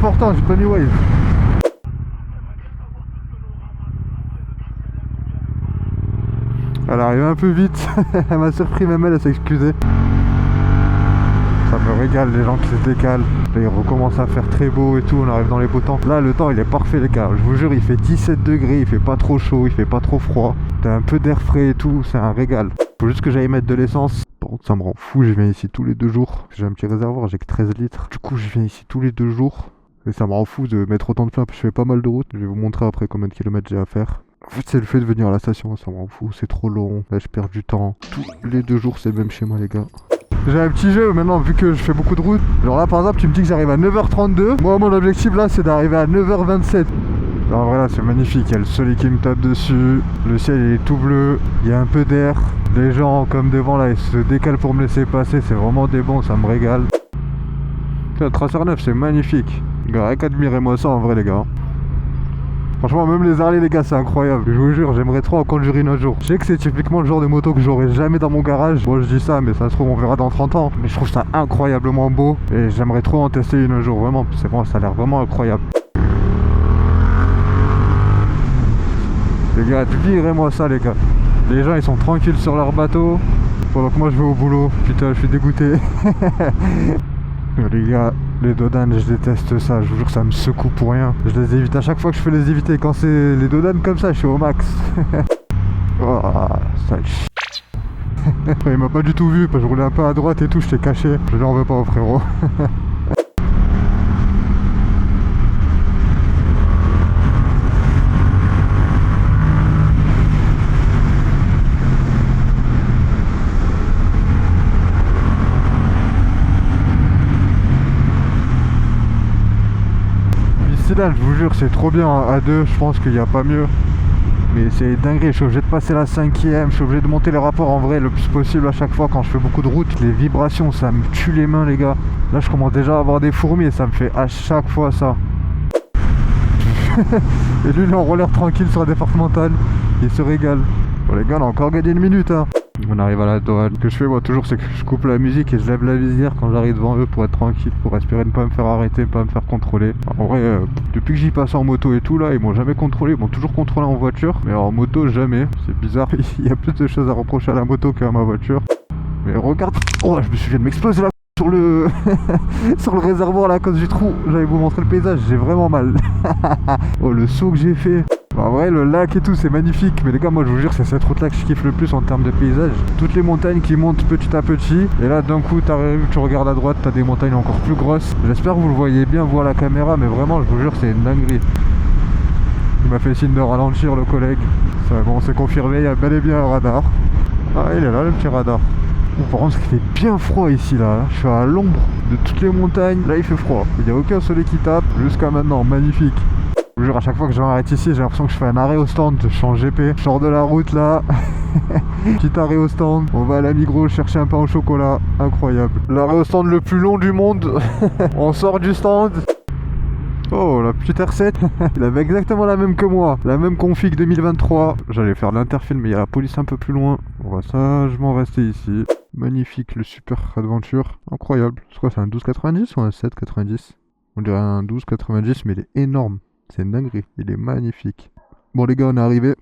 important, j'ai pas mis Waze. Elle arrive un peu vite, elle m'a surpris, même elle s'est excusée. Ça me régale les gens qui se décalent. Là il recommence à faire très beau et tout, on arrive dans les beaux temps. Là le temps il est parfait les gars, je vous jure il fait 17 degrés, il fait pas trop chaud, il fait pas trop froid. T'as un peu d'air frais et tout, c'est un régal. Faut juste que j'aille mettre de l'essence. Bon, ça me rend fou, je viens ici tous les 2 jours. J'ai un petit réservoir, j'ai que 13 litres. Du coup je viens ici tous les 2 jours. Et ça me rend fou de mettre autant de plein, je fais pas mal de route. Je vais vous montrer après combien de kilomètres j'ai à faire. En fait c'est le fait de venir à la station, ça me rend fou, c'est trop long. Là je perds du temps. Tous les 2 jours c'est le même schéma les gars. J'ai un petit jeu maintenant vu que je fais beaucoup de route. Alors là par exemple tu me dis que j'arrive à 9h32. Moi mon objectif là c'est d'arriver à 9h27. Alors voilà c'est magnifique, il y a le soleil qui me tape dessus. Le ciel il est tout bleu, il y a un peu d'air. Les gens comme devant là ils se décalent pour me laisser passer, c'est vraiment des bons, ça me régale. Le traceur neuf c'est magnifique. Rien qu'admirez-moi ça en vrai les gars. Franchement même les Harley les gars c'est incroyable. Je vous jure j'aimerais trop en conduire une un jour. Je sais que c'est typiquement le genre de moto que j'aurai jamais dans mon garage. Moi je dis ça mais ça se trouve on verra dans 30 ans. Mais je trouve ça incroyablement beau. Et j'aimerais trop en tester une un jour vraiment. C'est bon, ça a l'air vraiment incroyable. Les gars admirez-moi ça les gars. Les gens ils sont tranquilles sur leur bateau pendant que moi je vais au boulot. Putain je suis dégoûté. Les gars, les dodanes, je déteste ça, je vous jure ça me secoue pour rien. Je les évite à chaque fois que je fais les éviter. Quand c'est les dodanes comme ça, je suis au max. Oh, ça chie. Il m'a pas du tout vu, parce que je roulais un peu à droite et tout, je t'ai caché. Je n'en veux pas au frérot. Là, je vous jure c'est trop bien à 2, je pense qu'il n'y a pas mieux. Mais c'est dingue, je suis obligé de passer la 5ème, je suis obligé de monter les rapports en vrai le plus possible à chaque fois quand je fais beaucoup de route. Les vibrations ça me tue les mains les gars. Là je commence déjà à avoir des fourmis et ça me fait à chaque fois ça. Et lui il est en roller tranquille sur la départementale, il se régale. Bon les gars on a encore gagné une minute hein. On arrive à la douane. Ce que je fais moi toujours c'est que je coupe la musique et je lève la visière quand j'arrive devant eux pour être tranquille, pour respirer, ne pas me faire arrêter, ne pas me faire contrôler. En vrai depuis que j'y passe en moto et tout là ils m'ont jamais contrôlé, ils m'ont toujours contrôlé en voiture. Mais en moto jamais, c'est bizarre. Il y a plus de choses à reprocher à la moto qu'à ma voiture. Mais regarde, oh je me souviens de m'exploser là sur le sur le réservoir là à cause du trou. J'allais vous montrer le paysage, j'ai vraiment mal. Oh le saut que j'ai fait. En vrai le lac et tout c'est magnifique. Mais les gars moi je vous jure c'est cette route là que je kiffe le plus en termes de paysage. Toutes les montagnes qui montent petit à petit. Et là d'un coup t'arrives, tu regardes à droite, t'as des montagnes encore plus grosses. J'espère que vous le voyez bien vous à la caméra. Mais vraiment je vous jure c'est une dinguerie. Il m'a fait signe de ralentir le collègue. Ça, bon c'est confirmé, il y a bel et bien un radar. Ah il est là le petit radar. Par contre il fait bien froid ici là. Je suis à l'ombre de toutes les montagnes. Là il fait froid. Il n'y a aucun soleil qui tape. Jusqu'à maintenant magnifique. Je vous jure à chaque fois que j'arrête ici j'ai l'impression que je fais un arrêt au stand. Je suis en GP, je sors de la route là. Petit arrêt au stand. On va à la Migros chercher un pain au chocolat. Incroyable. L'arrêt au stand le plus long du monde. On sort du stand. Oh la petite R7. Il avait exactement la même que moi. La même config 2023. J'allais faire l'interfile mais il y a la police un peu plus loin. On va sagement rester ici. Magnifique le super adventure. Incroyable. C'est quoi, c'est un 12,90 ou un 7,90? On dirait un 12,90 mais il est énorme. C'est une dinguerie, il est magnifique. Bon les gars on est arrivé.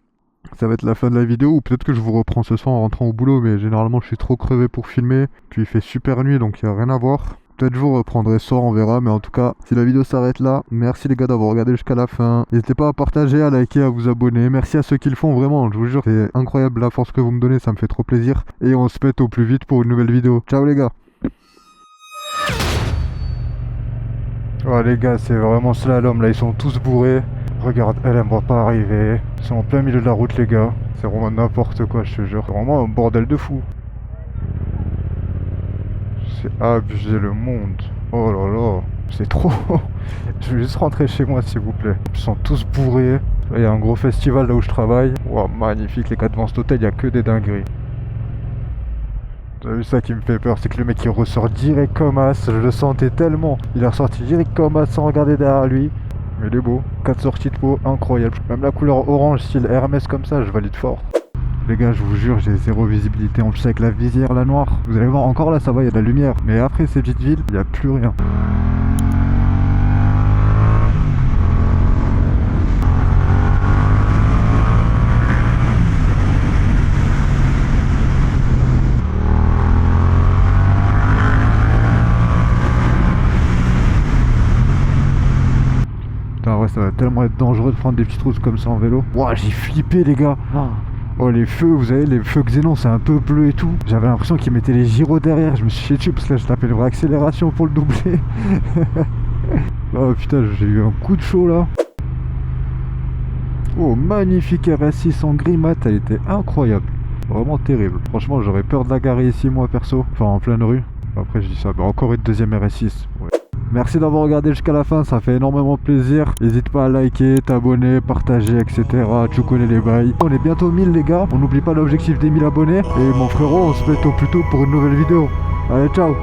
Ça va être la fin de la vidéo ou peut-être que je vous reprends ce soir en rentrant au boulot. Mais généralement je suis trop crevé pour filmer. Puis il fait super nuit donc il n'y a rien à voir. Peut-être je vous reprendrai ce soir, on verra. Mais en tout cas si la vidéo s'arrête là, merci les gars d'avoir regardé jusqu'à la fin. N'hésitez pas à partager, à liker, à vous abonner. Merci à ceux qui le font vraiment, je vous jure c'est incroyable la force que vous me donnez, ça me fait trop plaisir. Et on se pète au plus vite pour une nouvelle vidéo. Ciao les gars. Oh les gars c'est vraiment slalom là, ils sont tous bourrés. Regarde, elle va pas arriver. Ils sont en plein milieu de la route les gars. C'est vraiment n'importe quoi je te jure. C'est vraiment un bordel de fou. C'est abusé le monde. Oh là là, c'est trop. Je vais juste rentrer chez moi s'il vous plaît. Ils sont tous bourrés. Là il y a un gros festival là où je travaille. Wow, magnifique les gars devant cet hôtel, il y a que des dingueries. T'as vu ça qui me fait peur, c'est que le mec il ressort direct comme as, je le sentais tellement. Il est ressorti direct comme as sans regarder derrière lui. Mais il est beau, 4 sorties de peau, incroyable. Même la couleur orange style Hermès comme ça, je valide fort. Les gars je vous jure j'ai zéro visibilité en plus avec la visière la noire. Vous allez voir encore là ça va, il y a de la lumière. Mais après ces petites villes, il n'y a plus rien. ça va tellement être dangereux de prendre des petites routes comme ça en vélo. Ouah, j'ai flippé les gars. Oh les feux, vous savez, les feux Xénon, c'est un peu bleu et tout. J'avais l'impression qu'ils mettaient les gyros derrière. Je me suis chié dessus parce que là, je tapais le vraie accélération pour le doubler. Oh putain, j'ai eu un coup de chaud là. Oh, magnifique RS6 en gris mat, elle était incroyable. Vraiment terrible. Franchement, j'aurais peur de la garer ici, moi perso. Enfin, en pleine rue. Après, je dis ça. Bah, encore une deuxième RS6. Ouais. Merci d'avoir regardé jusqu'à la fin, ça fait énormément plaisir. N'hésite pas à liker, t'abonner, partager, etc. Tu connais les bails. On est bientôt 1000 les gars. On n'oublie pas l'objectif des 1000 abonnés. Et mon frérot, on se fait au plus tôt pour une nouvelle vidéo. Allez, ciao.